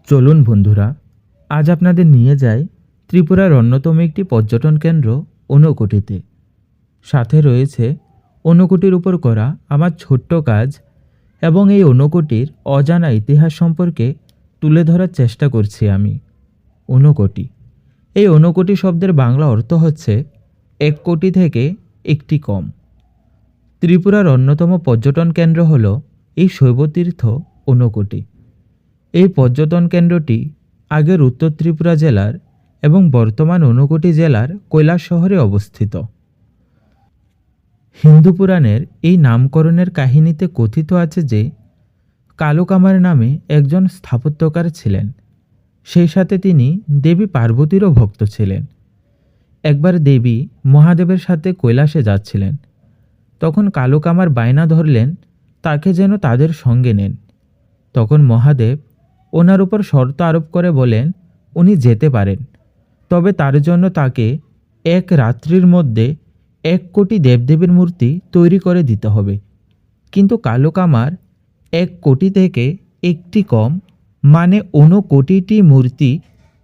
চলুন বন্ধুরা, আজ আপনাদের নিয়ে যাই ত্রিপুরার অন্যতম একটি পর্যটন কেন্দ্র ঊনকোটিতে। সাথে রয়েছে ঊনকোটির উপর করা আমার ছোট্ট কাজ এবং এই ঊনকোটির অজানা ইতিহাস সম্পর্কে তুলে ধরার চেষ্টা করছি আমি। ঊনকোটি, এই ঊনকোটি শব্দের বাংলা অর্থ হচ্ছে 1 কোটি থেকে একটি কম। ত্রিপুরার অন্যতম পর্যটন কেন্দ্র হল এই শৈবতীর্থ ঊনকোটি। এই পর্যটন কেন্দ্রটি আগের উত্তর ত্রিপুরা জেলার এবং বর্তমান ঊনকোটি জেলার কৈলাস শহরে অবস্থিত। হিন্দু পুরাণের এই নামকরণের কাহিনীতে কথিত আছে যে কালু কামার নামে একজন স্থাপত্যকার ছিলেন। সেই সাথে তিনি দেবী পার্বতীরও ভক্ত ছিলেন। একবার দেবী মহাদেবের সাথে কৈলাসে যাচ্ছিলেন। তখন কালু কামার বায়না ধরলেন তাকে যেন তাদের সঙ্গে নেন। তখন মহাদেব ওনার উপর শর্ত আরোপ করে বলেন উনি যেতে পারেন, তবে তার জন্য তাকে 1 রাত্রির মধ্যে 1 কোটি দেবদেবীর মূর্তি তৈরি করে দিতে হবে। কিন্তু কালু কামার 1 কোটি থেকে একটি কম মানে 59টি মূর্তি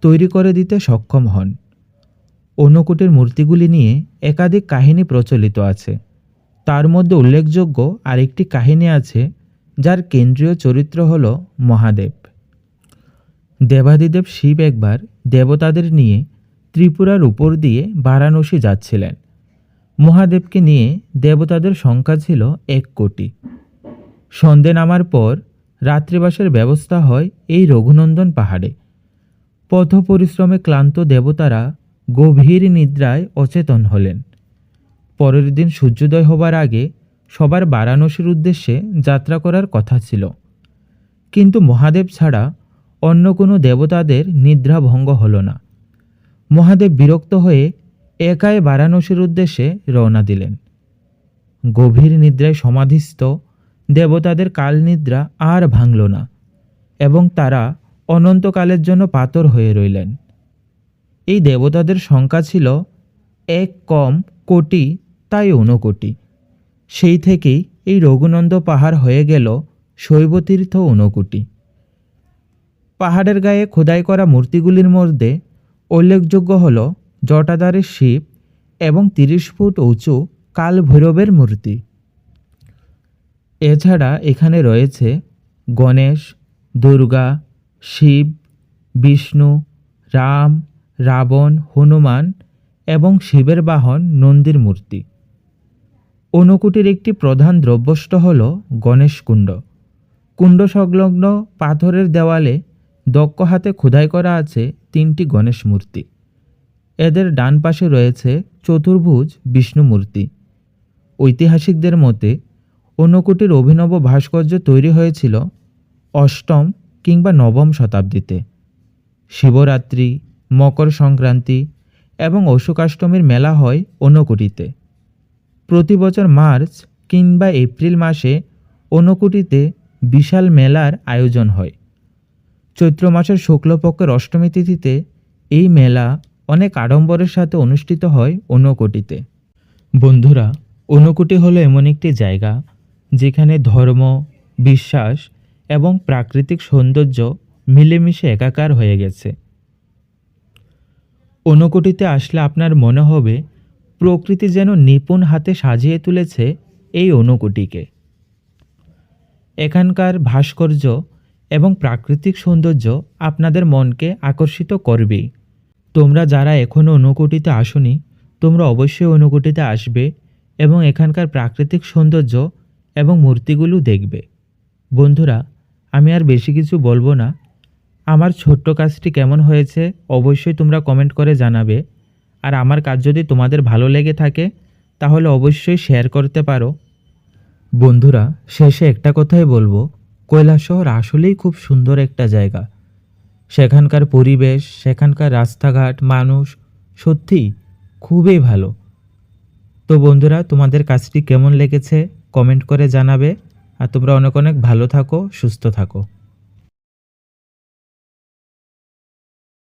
তৈরি করে দিতে সক্ষম হন। 59টির মূর্তিগুলি নিয়ে একাধিক কাহিনী প্রচলিত আছে। তার মধ্যে উল্লেখযোগ্য আরেকটি কাহিনী আছে যার কেন্দ্রীয় চরিত্র হল মহাদেব। দেবাদিদেব শিব একবার দেবতাদের নিয়ে ত্রিপুরার উপর দিয়ে বারাণসী যাচ্ছিলেন। মহাদেবকে নিয়ে দেবতাদের সংখ্যা ছিল 1 কোটি। সন্ধে নামার পর রাত্রিবাসের ব্যবস্থা হয় এই রঘুনন্দন পাহাড়ে। পথ পরিশ্রমে ক্লান্ত দেবতারা গভীর নিদ্রায় অচেতন হলেন। পরের দিন সূর্যোদয় হবার আগে সবার বারাণসীর উদ্দেশ্যে যাত্রা করার কথা ছিল, কিন্তু মহাদেব ছাড়া অন্য কোনো দেবতাদের নিদ্রা ভঙ্গ হল না। মহাদেব বিরক্ত হয়ে একাই বারাণসীর উদ্দেশ্যে রওনা দিলেন। গভীর নিদ্রায় সমাধিস্থ দেবতাদের কাল নিদ্রা আর ভাঙল না এবং তারা অনন্তকালের জন্য পাথর হয়ে রইলেন। এই দেবতাদের সংখ্যা ছিল 1 কম কোটি, তাই 59। সেই থেকেই এই রঘুনন্দ পাহাড় হয়ে গেল শৈবতীর্থ ঊনকোটি। পাহাড়ের গায়ে খোদাই করা মূর্তিগুলির মধ্যে উল্লেখযোগ্য হল জটাধারী শিব এবং 30 ফুট উঁচু কাল ভৈরবের মূর্তি। এছাড়া এখানে রয়েছে গণেশ, দুর্গা, শিব, বিষ্ণু, রাম, রাবণ, হনুমান এবং শিবের বাহন নন্দীর মূর্তি। ঊনকোটির একটি প্রধান দ্রব্যষ্ঠ হল গণেশ কুণ্ড। কুণ্ড সংলগ্ন পাথরের দেওয়ালে দক্ষ হাতে খোদাই করা আছে 3টি গণেশ মূর্তি। এদের ডান পাশে রয়েছে চতুর্ভুজ বিষ্ণু মূর্তি। ঐতিহাসিকদের মতে ঊনকোটির অভিনব ভাস্কর্য তৈরি হয়েছিল 8ম কিংবা 9ম শতাব্দীতে। শিবরাত্রি, মকর সংক্রান্তি এবং অশোকাষ্টমীর মেলা হয় ঊনকোটিতে। প্রতি বছর মার্চ কিংবা এপ্রিল মাসে ঊনকোটিতে বিশাল মেলার আয়োজন হয়। চৈত্র মাসের শুক্লপক্ষের অষ্টমী তিথিতে এই মেলা অনেক আড়ম্বরের সাথে অনুষ্ঠিত হয় ঊনকোটিতে। বন্ধুরা, ঊনকোটি হলো এমন একটি জায়গা যেখানে ধর্ম, বিশ্বাস এবং প্রাকৃতিক সৌন্দর্য মিলেমিশে একাকার হয়ে গেছে। ঊনকোটিতে আসলে আপনার মনে হবে প্রকৃতি যেন নিপুণ হাতে সাজিয়ে তুলেছে এই ঊনকোটিকে। এখানকার ভাস্কর্য এবং প্রাকৃতিক সৌন্দর্য আপনাদের মনকে আকর্ষিত করবেই। তোমরা যারা এখনও ঊনকোটিতে আসোনি, তোমরা অবশ্যই ঊনকোটিতে আসবে এবং এখানকার প্রাকৃতিক সৌন্দর্য এবং মূর্তিগুলো দেখবে। বন্ধুরা, আমি আর বেশি কিছু বলবো না। আমার ছোট্ট কাজটি কেমন হয়েছে অবশ্যই তোমরা কমেন্ট করে জানাবে। আর আমার কাজ যদি তোমাদের ভালো লেগে থাকে তাহলে অবশ্যই শেয়ার করতে পারো। বন্ধুরা, শেষে একটা কথাই বলবো, কৈলাস শহর আসলেই খুব সুন্দর একটা জায়গা। সেখানকার পরিবেশ, সেখানকার রাস্তাঘাট, মানুষ সত্যি খুবই ভালো। তো বন্ধুরা, তোমাদের কাজটি কেমন লেগেছে কমেন্ট করে জানাবে। আর তোমরা অনেক অনেক ভালো থাকো, সুস্থ থাকো।